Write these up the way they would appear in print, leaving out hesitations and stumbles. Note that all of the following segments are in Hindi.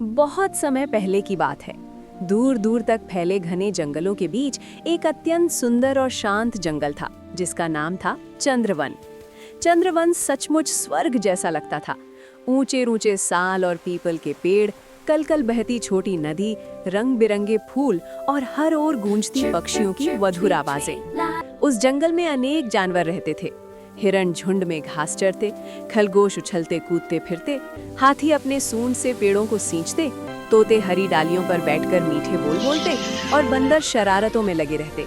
बहुत समय पहले की बात है। दूर दूर तक फैले घने जंगलों के बीच एक अत्यंत सुंदर और शांत जंगल था, जिसका नाम था चंद्रवन। चंद्रवन सचमुच स्वर्ग जैसा लगता था। ऊंचे ऊंचे साल और पीपल के पेड़, कलकल बहती छोटी नदी, रंग बिरंगे फूल और हर ओर गूंजती पक्षियों की मधुर आवाजें। उस जंगल में अनेक जानवर रहते थे। हिरण झुंड में घास चरते, खरगोश उछलते कूदते फिरते, हाथी अपने सूंड से पेड़ों को सींचते, तोते हरी डालियों पर बैठकर मीठे बोल बोलते और बंदर शरारतों में लगे रहते।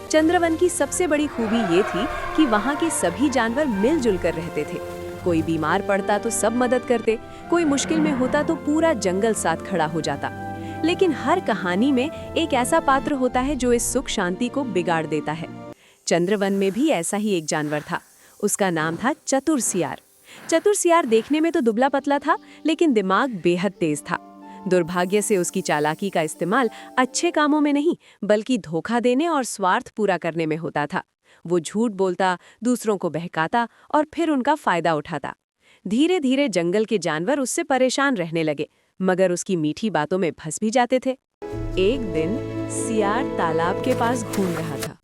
चंद्रवन की सबसे बड़ी खूबी ये थी कि वहाँ के सभी जानवर मिलजुल कर रहते थे। कोई बीमार पड़ता तो सब मदद करते, कोई मुश्किल में होता तो पूरा जंगल साथ खड़ा हो जाता। लेकिन हर कहानी में एक ऐसा पात्र होता है जो इस सुख शांति को बिगाड़ देता है। चंद्रवन में भी ऐसा ही एक जानवर था। उसका नाम था चतुर सियार। चतुर सियार देखने में तो दुबला पतला था, लेकिन दिमाग बेहद तेज था। दुर्भाग्य से उसकी चालाकी का इस्तेमाल अच्छे कामों में नहीं, बल्कि धोखा देने और स्वार्थ पूरा करने में होता था। वो झूठ बोलता, दूसरों को बहकाता और फिर उनका फायदा उठाता। धीरे धीरे जंगल के जानवर उससे परेशान रहने लगे, मगर उसकी मीठी बातों में फंस भी जाते थे। एक दिन सियार तालाब के पास घूम रहा था।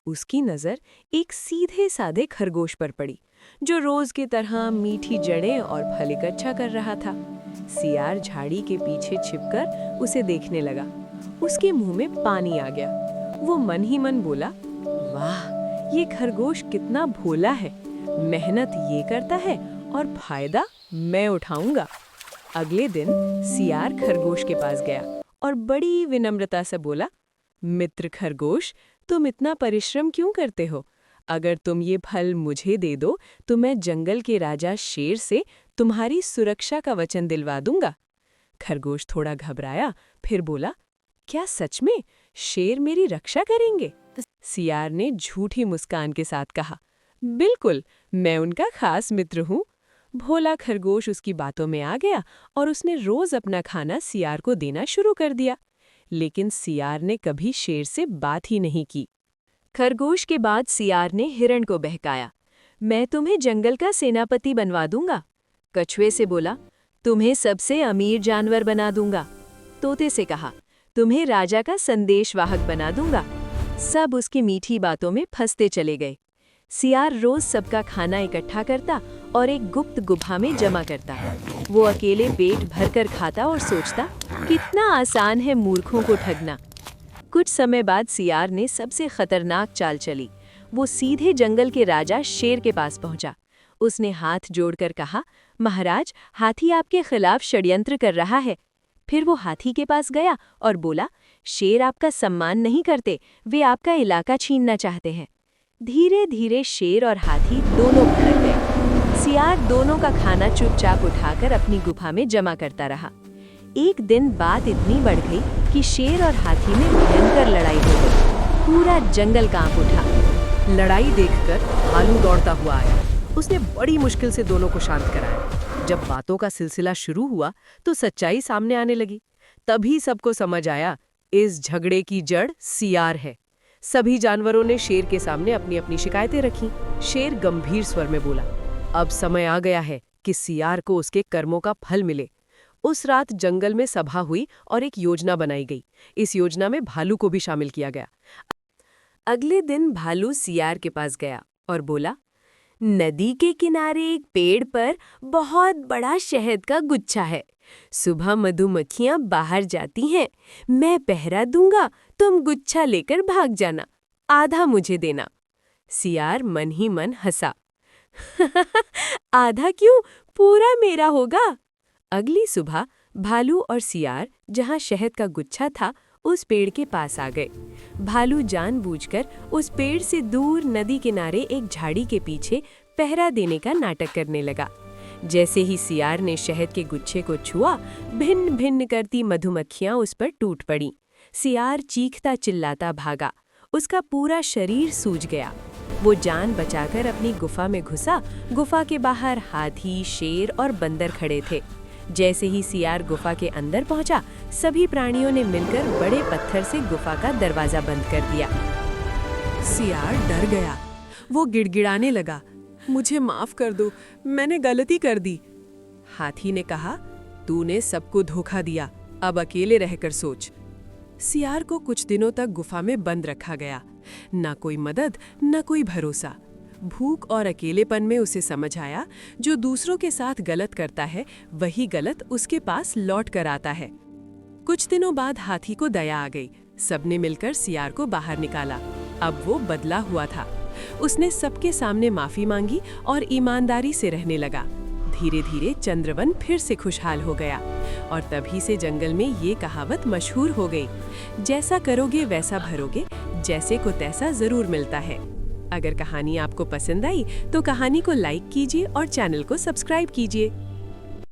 उसकी नजर एक सीधे साधे खरगोश पर पड़ी, जो रोज की तरह मीठी जड़ें और फल इकट्ठा कर रहा था। सियार झाड़ी के पीछे छिपकर उसे देखने लगा। उसके मुंह में पानी आ गया। वो मन ही मन बोला, वाह, ये खरगोश कितना भोला है। मेहनत ये करता है और फायदा मैं उठाऊंगा। अगले दिन सियार खरगोश के पास गया और बड़ी विनम्रता से बोला, मित्र खरगोश, तुम इतना परिश्रम क्यों करते हो? अगर तुम ये फल मुझे दे दो तो मैं जंगल के राजा शेर से तुम्हारी सुरक्षा का वचन दिलवा दूंगा। खरगोश थोड़ा घबराया, फिर बोला, क्या सच में शेर मेरी रक्षा करेंगे? सियार ने झूठी मुस्कान के साथ कहा, बिल्कुल, मैं उनका खास मित्र हूँ। भोला खरगोश उसकी बातों में आ गया और उसने रोज अपना खाना सियार को देना शुरू कर दिया। लेकिन सियार ने कभी शेर से बात ही नहीं की। खरगोश के बाद सियार ने हिरण को बहकाया, मैं तुम्हें जंगल का सेनापति बनवा दूंगा। कछुए से बोला, तुम्हें सबसे अमीर जानवर बना दूंगा। तोते से कहा, तुम्हें राजा का संदेशवाहक बना दूंगा। सब उसकी मीठी बातों में फंसते चले गए। सियार रोज सबका खाना इकट्ठा करता और एक गुप्त गुफा में जमा करता। वो अकेले पेट भरकर खाता और सोचता, कितना आसान है मूर्खों को ठगना। कुछ समय बाद सियार ने सबसे खतरनाक चाल चली। वो सीधे जंगल के राजा शेर के पास पहुंचा। उसने हाथ जोड़कर कहा, महाराज, हाथी आपके खिलाफ षड्यंत्र कर रहा है। फिर वो हाथी के पास गया और बोला, शेर आपका सम्मान नहीं करते, वे आपका इलाका छीनना चाहते हैं। धीरे धीरे शेर और हाथी दोनों भड़क गए। सियार दोनों का खाना चुपचाप उठाकर अपनी गुफा में जमा करता रहा। एक दिन बात इतनी बढ़ गई कि शेर और हाथी में भयंकर लड़ाई हो गई। पूरा जंगल कांप उठा। लड़ाई देखकर भालू दौड़ता हुआ आया। उसने बड़ी मुश्किल से दोनों को शांत कराया। जब बातों का सिलसिला शुरू हुआ तो सच्चाई सामने आने लगी। तभी सबको समझ आया, इस झगड़े की जड़ सियार है। सभी जानवरों ने शेर के सामने अपनी अपनी शिकायतें रखीं। शेर गंभीर स्वर में बोला, अब समय आ गया है कि सियार को उसके कर्मों का फल मिले। उस रात जंगल में सभा हुई और एक योजना बनाई गई। इस योजना में भालू को भी शामिल किया गया। अगले दिन भालू सियार के पास गया और बोला, नदी के किनारे एक पेड़ पर बहुत बड़ा शहद का गुच्छा है। सुबह मधुमक्खियां बाहर जाती हैं। मैं पहरा दूंगा, तुम गुच्छा लेकर भाग जाना, आधा मुझे देना। सियार मन ही मन हंसा। आधा क्यों, पूरा मेरा होगा। अगली सुबह भालू और सियार जहां शहद का गुच्छा था, उस पेड़ के पास आ गए। भालू जानबूझकर उस पेड़ से दूर नदी किनारे एक झाड़ी के पीछे पहरा देने का नाटक करने लगा। जैसे ही सियार ने शहद के गुच्छे को छुआ, भिन्न भिन्न करती मधुमक्खियां उस पर टूट पड़ीं। सियार चीखता चिल्लाता भागा। उसका पूरा शरीर सूज गया। वो जान बचाकर अपनी गुफा में घुसा। गुफा के बाहर हाथी, शेर और बंदर खड़े थे। जैसे ही सियार गुफा के अंदर पहुंचा, सभी प्राणियों ने मिलकर बड़े पत्थर से गुफा का दरवाजा बंद कर दिया। सियार डर गया। वो गिड़गिड़ाने लगा, मुझे माफ कर दो, मैंने गलती कर दी। हाथी ने कहा, तूने सबको धोखा दिया, अब अकेले रहकर सोच। सियार को कुछ दिनों तक गुफा में बंद रखा गया। ना कोई मदद, ना कोई भरोसा। भूख और अकेलेपन में उसे समझ आया, जो दूसरों के साथ गलत करता है वही गलत उसके पास लौट कर आता है। कुछ दिनों बाद हाथी को दया आ गई। सबने मिलकर सियार को बाहर निकाला। अब वो बदला हुआ था। उसने सबके सामने माफी मांगी और ईमानदारी से रहने लगा। धीरे धीरे चंद्रवन फिर से खुशहाल हो गया और तभी से जंगल में ये कहावत मशहूर हो गई, जैसा करोगे वैसा भरोगे, जैसे को तैसा जरूर मिलता है। अगर कहानी आपको पसंद आई तो कहानी को लाइक कीजिए और चैनल को सब्सक्राइब कीजिए।